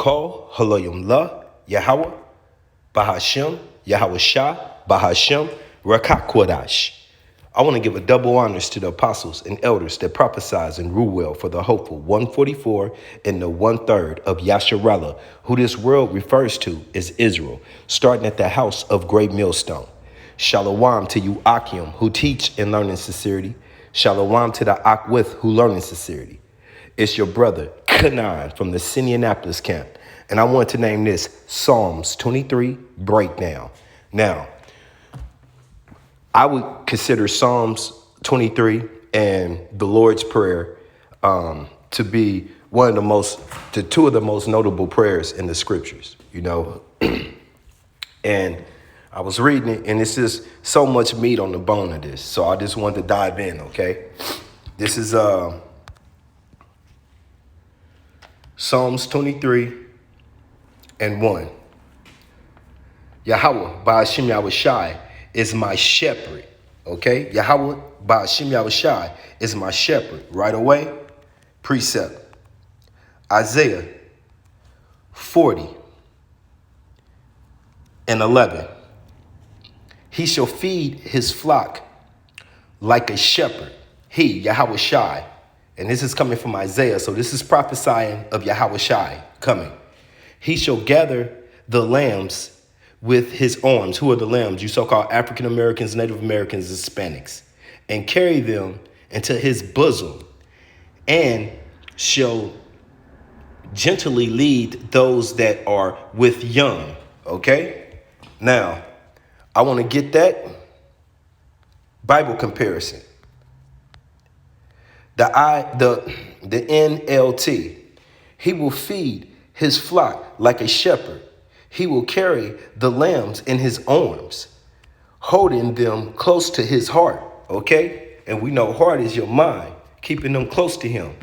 Rakal, Halayim La, Yahweh, Bahashem, Yahweh Shah, Bahashem, Rakakwadash. I want to give a double honors to the apostles and elders that prophesied and rule well for the hopeful 144 and the 1/3 of Yasharallah, who this world refers to as Israel, starting at the house of Great Millstone. Shalom to you Akim, who teach and learn in sincerity. Shalom to the Akwith, who learn in sincerity. It's your brother, Kanan, from the Sindianapolis camp. And I want to name this Psalms 23 Breakdown. Now, I would consider Psalms 23 and the Lord's Prayer to be two of the most notable prayers in the scriptures, you know. And I was reading it, and it's just so much meat on the bone of this. So I just wanted to dive in, okay? This is Psalms 23 and 1. Yahweh, Ba'ashem Yahweh Shai, is my shepherd, okay? Yahweh, Ba'ashem Yahweh Shai, is my shepherd. Right away, precept. Isaiah 40 and 11. He shall feed his flock like a shepherd. He, Yahweh Shai, and this is coming from Isaiah, so this is prophesying of Yahweh Shai coming. He shall gather the lambs with his arms. Who are the lambs? You so-called African Americans, Native Americans, Hispanics, and carry them into his bosom, and shall gently lead those that are with young. Okay? Now, I want to get that Bible comparison. The NLT. He will feed his flock like a shepherd. He will carry the lambs in his arms, holding them close to his heart. Okay? And we know heart is your mind, keeping them close to him.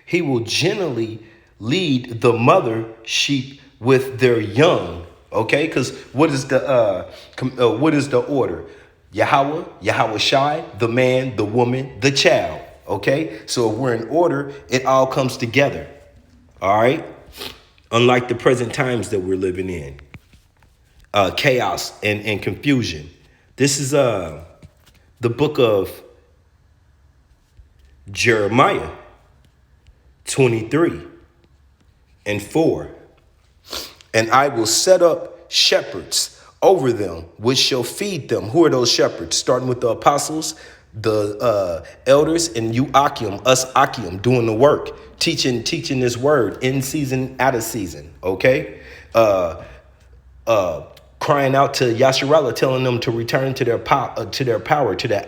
He will gently lead the mother sheep with their young. Okay? Because what is the order? Yahweh, Yahweh Shai, the man, the woman, the child. Okay? So if we're in order, it all comes together. All right? Unlike the present times that we're living in. Chaos and confusion. This is the book of Jeremiah 23 and 4. And I will set up shepherds over them, which shall feed them. Who are those shepherds? Starting with the apostles, the elders, and you Akim, us Akim, doing the work, teaching this word in season, out of season. Okay, crying out to Yasharallah, telling them to return to their power, to their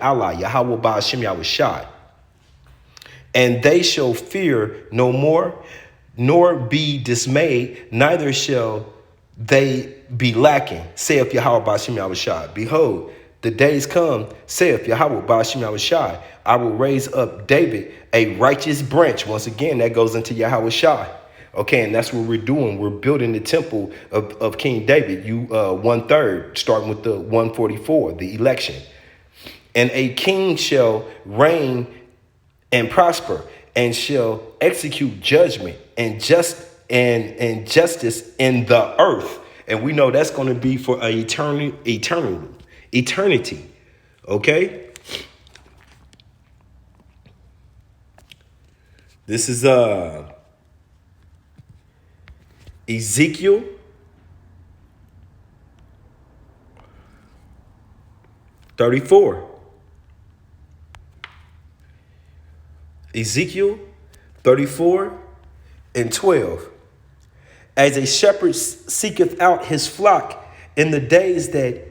ally, Yahweh Ba'ashem Yahweh Shai. And they shall fear no more, nor be dismayed, neither shall they be lacking, saith Yahweh Ba'ashem Yahweh Shai. Behold, the days come, saith Yahweh Ba'ashem Yahweh Shai, I will raise up David a righteous branch. Once again, that goes into Yahweh Shai. Okay, and that's what we're doing. We're building the temple of King David. 1/3, starting with the 144, the election. And a king shall reign and prosper, and shall execute judgment and justice in the earth. And we know that's going to be for eternity. Okay? This is Ezekiel 34. Ezekiel 34 and 12. As a shepherd seeketh out his flock in the days that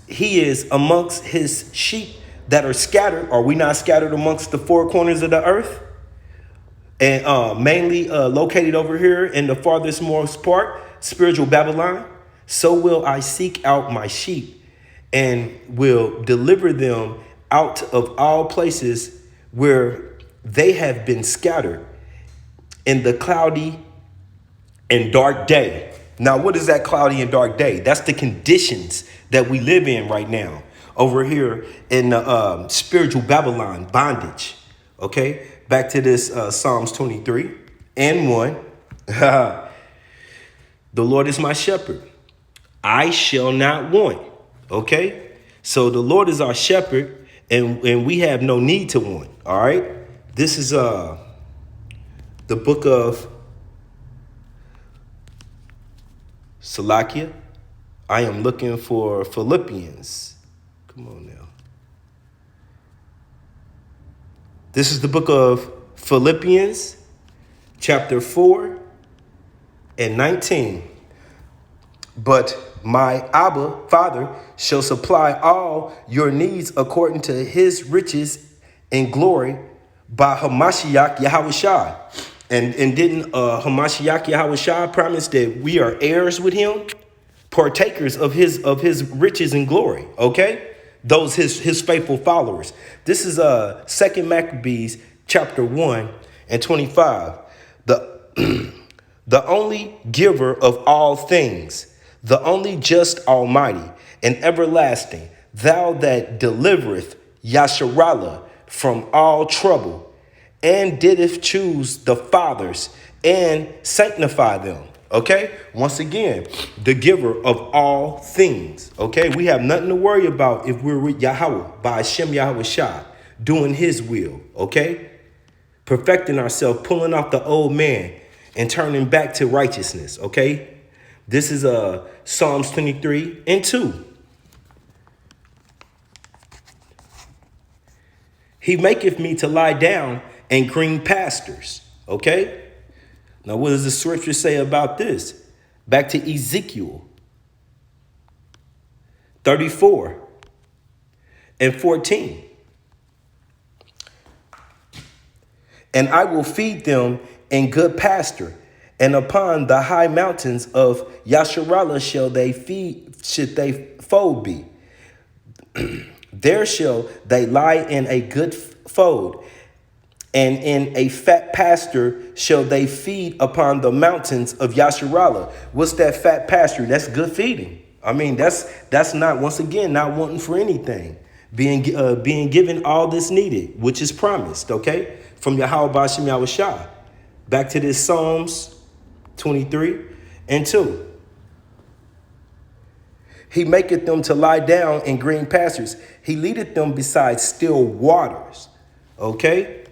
he is amongst his sheep that are scattered. Are we not scattered amongst the four corners of the earth? And mainly located over here in the farthest most part, spiritual Babylon. So will I seek out my sheep and will deliver them out of all places where they have been scattered in the cloudy and dark day. Now, what is that cloudy and dark day? That's the conditions that we live in right now over here in the spiritual Babylon bondage. Okay, back to this Psalms 23 and 1. The Lord is my shepherd. I shall not want. Okay? So the Lord is our shepherd, and we have no need to want. All right? This is the book of Salakia. I am looking for Philippians. Come on now. This is the book of Philippians, chapter 4 and 19. But my Abba, Father, shall supply all your needs according to his riches in glory by Hamashiach Yahushua. And didn't Hamashiach Yahushua promise that we are heirs with him, partakers of his riches and glory? Okay, those his faithful followers. This is 2 Maccabees chapter 1 and 25. The only giver of all things, the only just Almighty and everlasting, thou that delivereth Yasharallah from all trouble, and didst choose the fathers and sanctify them. Okay, once again, the giver of all things. Okay, we have nothing to worry about if we're with Yahweh, by Hashem Yahweh Shai, doing his will. Okay, perfecting ourselves, pulling off the old man and turning back to righteousness. Okay, this is Psalms 23 and 2. He maketh me to lie down in green pastures. Okay, now what does the scripture say about this? Back to Ezekiel 34 and 14. And I will feed them in good pasture, and upon the high mountains of Yasharallah should they fold be. There shall they lie in a good fold, and in a fat pasture shall they feed upon the mountains of Yasharallah. What's that fat pasture? That's good feeding. I mean, that's not, once again, not wanting for anything. Being given all that's needed, which is promised, okay? From Yahweh B'Shem Yahweh Shai. Back to this Psalms 23 and 2. He maketh them to lie down in green pastures. He leadeth them beside still waters. Okay?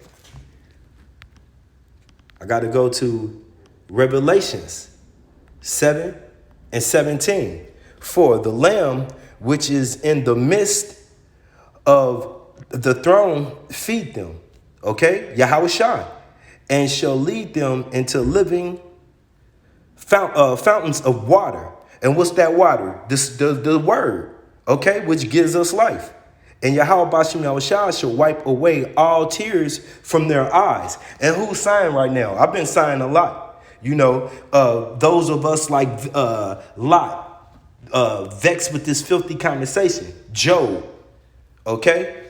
I got to go to Revelations 7 and 17. For the Lamb which is in the midst of the throne feed them. Okay? Yahweh Shai. And shall lead them into living fountains of water. And what's that water? The word, okay, which gives us life. And Yahweh B'Shem Yahweh Shai shall wipe away all tears from their eyes. And who's sighing right now? I've been sighing a lot. You know, those of us like Lot, vexed with this filthy conversation. Job, okay?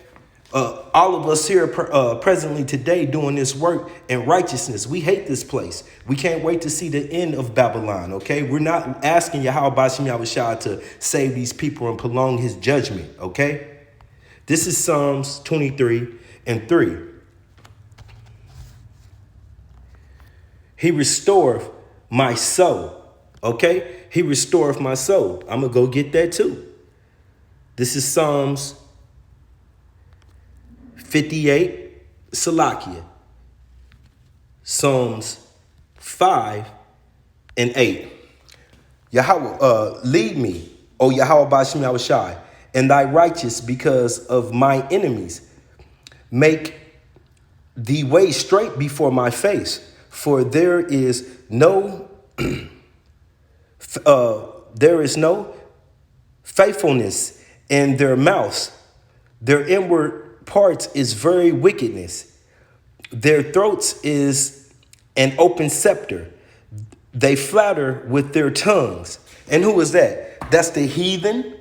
All of us here presently today doing this work in righteousness. We hate this place. We can't wait to see the end of Babylon, okay? We're not asking Yahweh B'Shem Yahweh Shai to save these people and prolong his judgment, okay? This is Psalms 23 and 3. He restoreth my soul, okay? He restoreth my soul. I'm going to go get that too. This is Psalms 58, Salakia. Psalms 5 and 8. Yahweh, lead me, O Yahweh B'Shem Yahweh Shai, in thy righteous because of my enemies. Make the way straight before my face, for there is no faithfulness in their mouths. Their inward parts is very wickedness. Their throats is an open scepter. They flatter with their tongues. And who is that? That's the heathen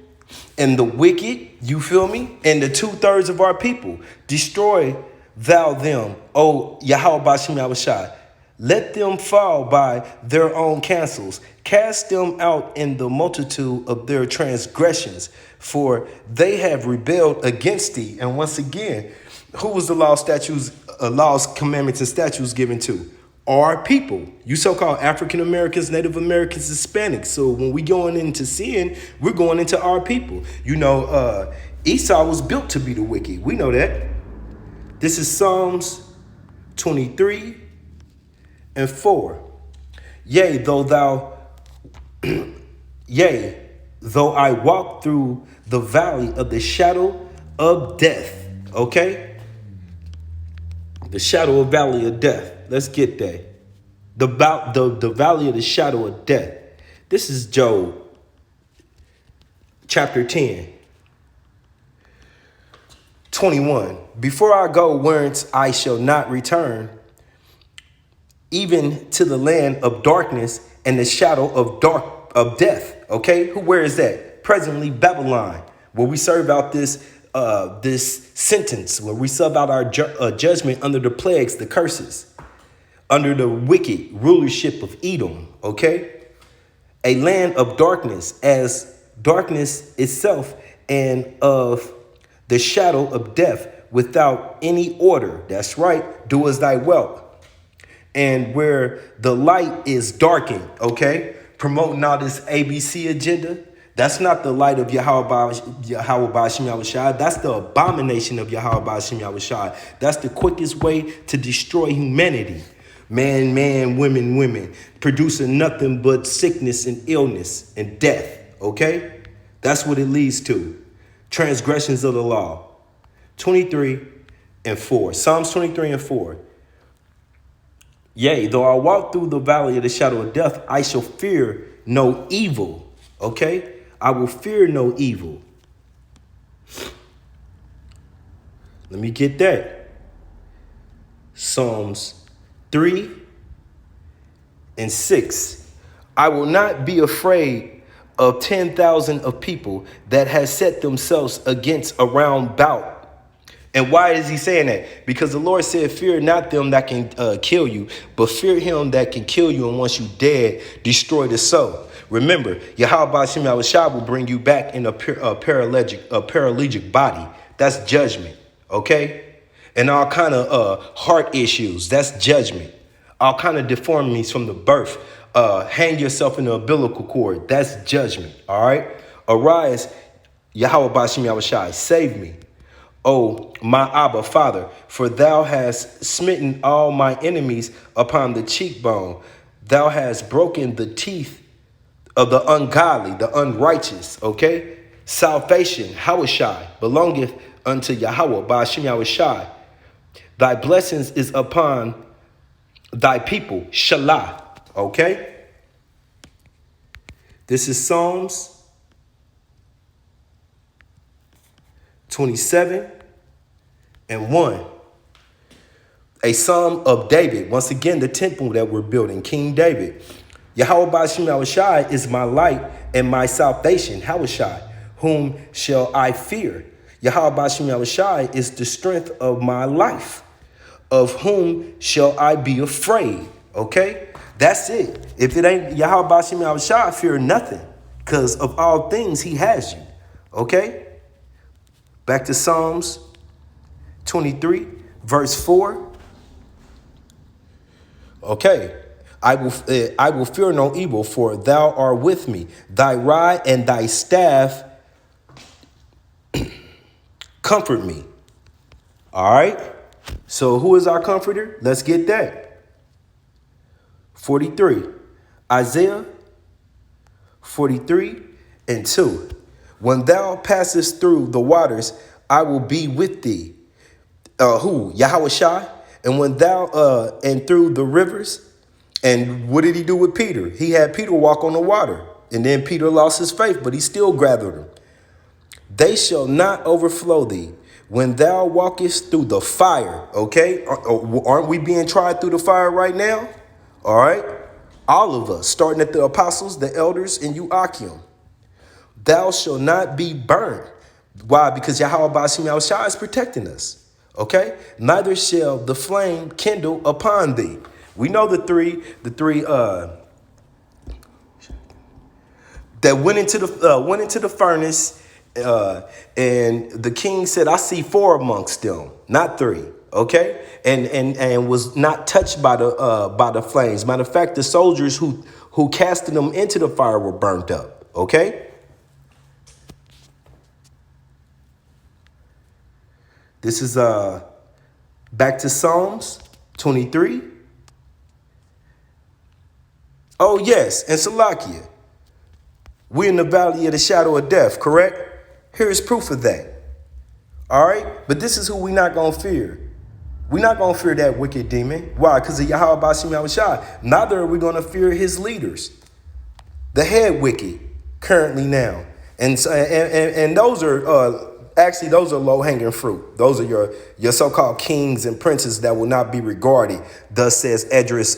and the wicked, you feel me? And the 2/3 of our people. Destroy thou them, O Yahweh B'Shem Yahweh Shai. Let them fall by their own counsels. Cast them out in the multitude of their transgressions, for they have rebelled against thee. And once again, who was the laws, commandments, and statutes given to? Our people, you so-called African Americans, Native Americans, Hispanics. So when we going into sin, we're going into our people. You know, Esau was built to be the wicked. We know that. This is Psalms 23 and 4. Yea, though I walk through the valley of the shadow of death. Okay? The shadow of valley of death. Let's get that. The valley of the shadow of death. This is Job chapter 10. 21. Before I go whence I shall not return, even to the land of darkness and the shadow of death. Okay, where is that? Presently Babylon, where we serve out this sentence, where we serve out our judgment under the plagues, the curses, under the wicked rulership of Edom. Okay, a land of darkness, as darkness itself, and of the shadow of death, without any order. That's right. Do as thy will. And where the light is darkened, okay? Promoting all this ABC agenda. That's not the light of Yahweh Ba'ashem Yahushua. That's the abomination of Yahweh Ba'ashem Yahushua. That's the quickest way to destroy humanity. Man, women, producing nothing but sickness and illness and death, okay? That's what it leads to. Transgressions of the law. 23 and 4. Psalms 23 and 4. Yea, though I walk through the valley of the shadow of death, I shall fear no evil. Okay? I will fear no evil. Let me get that. Psalms 3 and 6. I will not be afraid of 10,000 of people that has set themselves against a round bout. And why is he saying that? Because the Lord said, fear not them that can kill you, but fear him that can kill you, and once you dead, destroy the soul. Remember, Yahweh Ba'ashem Yahushua will bring you back in a paralytic body. That's judgment, okay? And all kind of heart issues, that's judgment. All kind of deformities from the birth. Hang yourself in the umbilical cord, that's judgment, all right? Arise, Yahweh Ba'ashem Yahushua, save me. O my Abba, Father, for thou hast smitten all my enemies upon the cheekbone. Thou hast broken the teeth of the ungodly, the unrighteous, okay? Salvation, Yahushua, belongeth unto Yahweh, Ba'ashem Yahushua. Thy blessings is upon thy people, Shalah, okay? This is Psalms 27 and 1. A psalm of David. Once again, the temple that we're building, King David. Yahweh Ba'ashem Yahushua is my light and my salvation. Yahushua, whom shall I fear? Yahweh Ba'ashem Yahushua is the strength of my life. Of whom shall I be afraid? Okay? That's it. If it ain't Yahweh Ba'ashem Yahushua, fear nothing. Because of all things, he has you. Okay? Back to Psalms 23, verse 4. Okay. I will fear no evil, for thou art with me. Thy rod and thy staff comfort me. All right. So who is our comforter? Let's get that. 43. Isaiah 43 and 2. When thou passest through the waters, I will be with thee. Who? Yahushua. And when thou and through the rivers. And what did he do with Peter? He had Peter walk on the water. And then Peter lost his faith, but he still gathered him. They shall not overflow thee. When thou walkest through the fire. Okay? Aren't we being tried through the fire right now? All right? All of us, starting at the apostles, the elders, and Joachim. Thou shalt not be burned. Why? Because Yahweh Ba'ashem Yahushua is protecting us. Okay? Neither shall the flame kindle upon thee. We know the three that went into the furnace, and the king said, I see 4 amongst them, not 3. okay, and was not touched by the flames. Matter of fact, the soldiers who casted them into the fire were burnt up. Okay, this is back to Psalms 23. Oh yes, and Salakia, we're in the valley of the shadow of death. Correct. Here is proof of that. All right, but this is who we're not gonna fear. We're not going to fear that wicked demon. Why? Because of Yahweh Bashim Yahushua. Neither are we going to fear his leaders, the head wicked, currently now. And those are actually those are low hanging fruit. Those are your so-called kings and princes that will not be regarded. Thus says Esdras,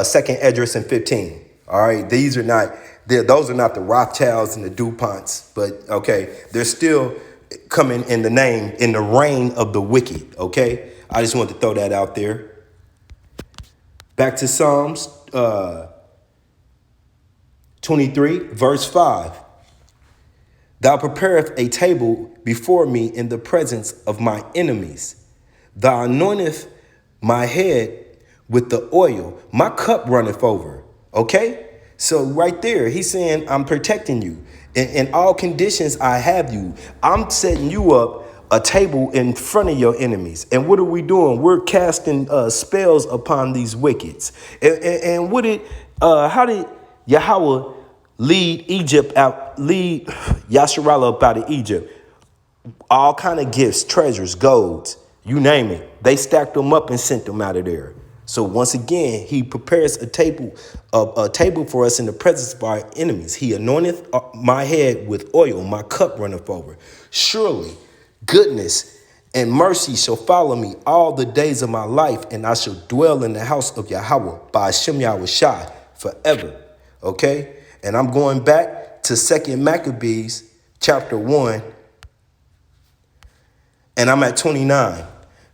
second Esdras and 15. All right, these are not. Those are not the Rothschilds and the DuPonts, but okay, they're still coming in the reign of the wicked. Okay, I just want to throw that out there. Back to Psalms 23, verse 5. Thou preparest a table before me in the presence of my enemies. Thou anointest my head with the oil. My cup runneth over. Okay, so right there, he's saying, I'm protecting you. In all conditions, I have you. I'm setting you up a table in front of your enemies. And what are we doing? We're casting spells upon these wickeds. And how did Yahweh lead Yasharallah up out of Egypt? All kind of gifts, treasures, golds, you name it. They stacked them up and sent them out of there. So once again, he prepares a table for us in the presence of our enemies. He anointeth my head with oil, my cup runneth over. Surely goodness and mercy shall follow me all the days of my life, and I shall dwell in the house of Yahweh by Hashem Yahushai forever. Okay? And I'm going back to 2 Maccabees chapter 1, and I'm at 29.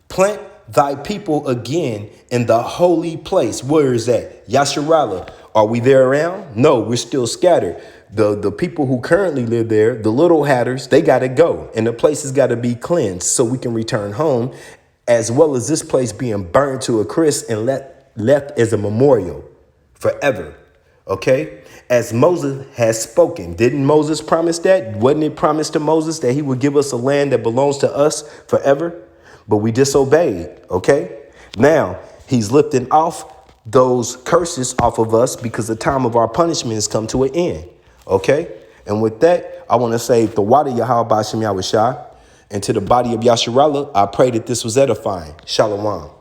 Plant thy people again in the holy place. Where is that? Yasharallah. Are we there around? No, we're still scattered. The people who currently live there, the little hatters, they got to go. And the place has got to be cleansed so we can return home, as well as this place being burned to a crisp and left as a memorial forever. Okay? As Moses has spoken. Didn't Moses promise that? Wasn't it promised to Moses that he would give us a land that belongs to us forever? But we disobeyed, okay? Now, he's lifting off those curses off of us because the time of our punishment has come to an end, okay? And with that, I want to say the water Yahweh Bashim Yahushua, and to the body of Yasharallah, I pray that this was edifying. Shalom.